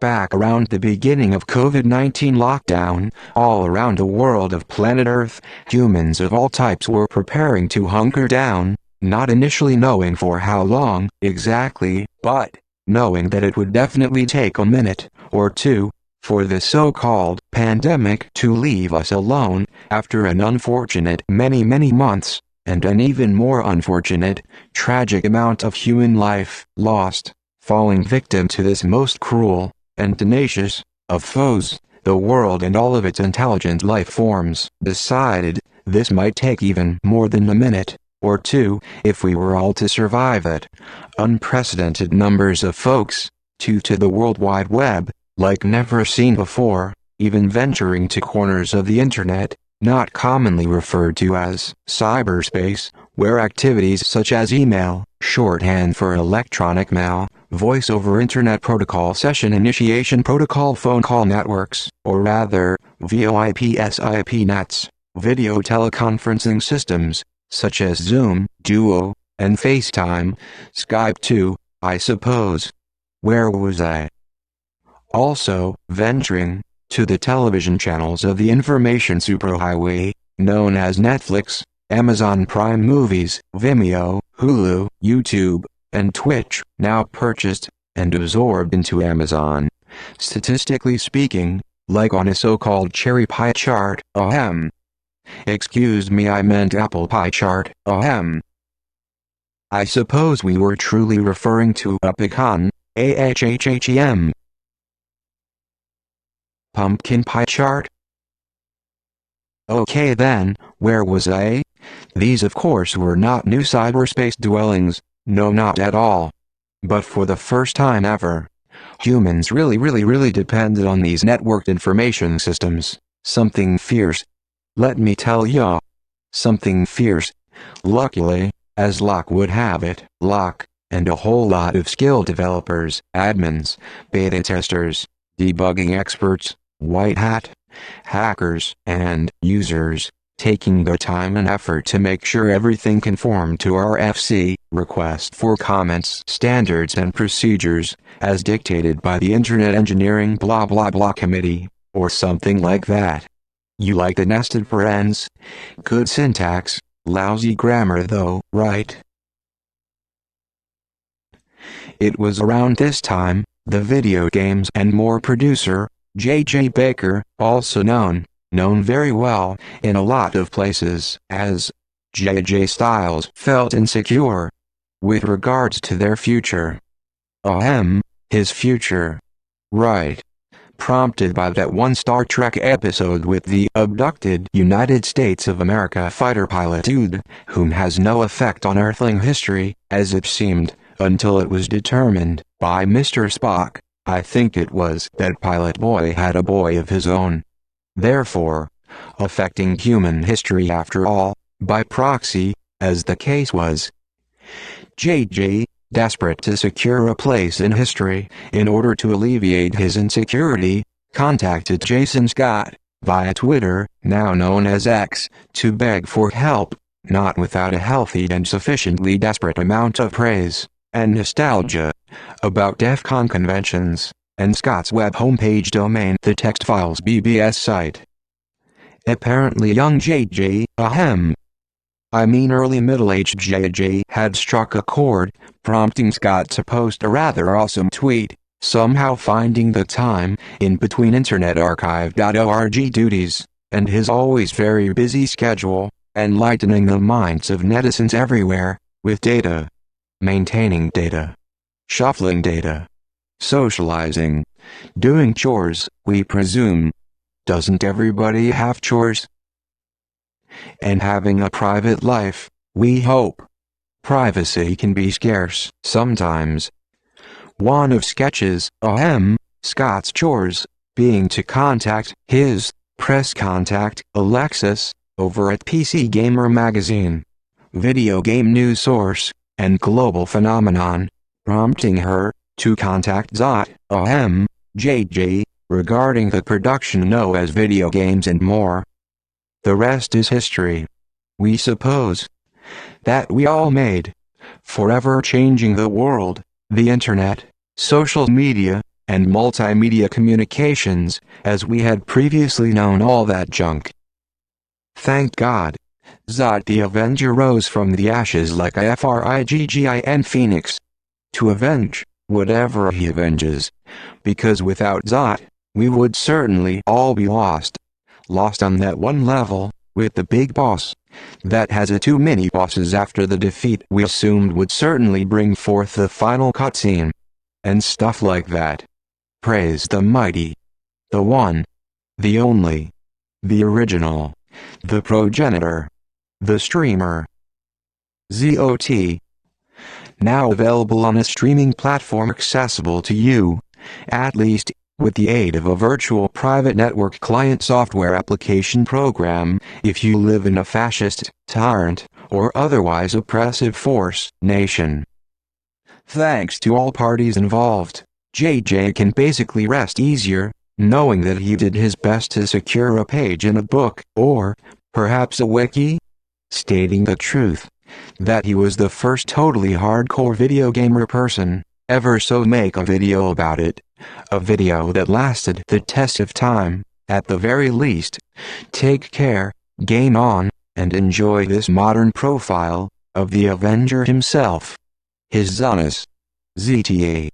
Back around the beginning of COVID-19 lockdown, all around the world of planet Earth, humans of all types were preparing to hunker down, not initially knowing for how long exactly, but knowing that it would definitely take a minute or two for the so-called pandemic to leave us alone, after an unfortunate many months, and an even more unfortunate, tragic amount of human life lost, falling victim to this most cruel and tenacious of foes. The world and all of its intelligent life forms decided this might take even more than a minute or two if we were all to survive it. Unprecedented numbers of folks to the World Wide Web, like never seen before, even venturing to corners of the internet, not commonly referred to as cyberspace, where activities such as email, shorthand for electronic mail, voice over internet protocol, session initiation protocol, phone call networks, or rather, VoIP/SIP nets, video teleconferencing systems, such as Zoom, Duo, and FaceTime, Skype too, I suppose. Where was I? Also, venturing to the television channels of the information superhighway, known as Netflix, Amazon Prime Movies, Vimeo, Hulu, YouTube, and Twitch, now purchased and absorbed into Amazon. Statistically speaking, like on a so-called cherry pie chart, ahem. Excuse me, I meant apple pie chart, ahem. I suppose we were truly referring to a pecan, ahhhem. Pumpkin pie chart? Okay then, where was I? These of course were not new cyberspace dwellings, no, not at all. But for the first time ever, humans really depended on these networked information systems. Something fierce. Let me tell ya. Something fierce. Luckily, as luck would have it, Locke, and a whole lot of skilled developers, admins, beta testers, debugging experts, white hat, hackers, and users, taking the time and effort to make sure everything conformed to RFC, request for comments, standards and procedures, as dictated by the Internet Engineering blah blah blah committee, or something like that. You like the nested parens? Good syntax, lousy grammar though, right? It was around this time, the video games and more producer, J.J. Baker, also known very well, in a lot of places, as J.J. Styles, felt insecure with regards to their future. Ahem, his future. Right. Prompted by that one Star Trek episode with the abducted United States of America fighter pilot dude, whom has no effect on Earthling history, as it seemed, until it was determined, by Mr. Spock, I think it was, that Pilot Boy had a boy of his own. Therefore, affecting human history after all, by proxy, as the case was. J.J., desperate to secure a place in history, in order to alleviate his insecurity, contacted Jason Scott, via Twitter, now known as X, to beg for help, not without a healthy and sufficiently desperate amount of praise and nostalgia about DEF CON conventions, and Scott's web homepage domain, the Text Files BBS site. Apparently young JJ, ahem. I mean early middle-aged JJ had struck a chord, prompting Scott to post a rather awesome tweet, somehow finding the time, in between internetarchive.org duties, and his always very busy schedule, enlightening the minds of netizens everywhere, with data. Maintaining data. Shuffling data. Socializing. Doing chores, we presume. Doesn't everybody have chores? And having a private life, we hope. Privacy can be scarce sometimes. One of Sketch's, ahem, Scott's chores, being to contact his press contact, Alexis, over at PC Gamer magazine, video game news source, and global phenomenon, prompting her to contact Zot, ahem, JJ, regarding the production known as video games and more. The rest is history. We suppose that we all made, forever changing the world, the internet, social media, and multimedia communications, as we had previously known all that junk. Thank God. Zot the Avenger rose from the ashes like a Friggin phoenix. To avenge whatever he avenges. Because without Zot, we would certainly all be lost. Lost on that one level, with the big boss. That has a too many bosses after the defeat we assumed would certainly bring forth the final cutscene. And stuff like that. Praise the mighty. The one. The only. The original. The progenitor. The streamer. ZOT. Now available on a streaming platform accessible to you, at least, with the aid of a virtual private network client software application program, if you live in a fascist, tyrant, or otherwise oppressive force nation. Thanks to all parties involved, JJ can basically rest easier, knowing that he did his best to secure a page in a book, or, perhaps a wiki, stating the truth. That he was the first totally hardcore video gamer person, ever so make a video about it. A video that lasted the test of time, at the very least. Take care, game on, and enjoy this modern profile, of the Avenger himself. His Zonus. ZTA.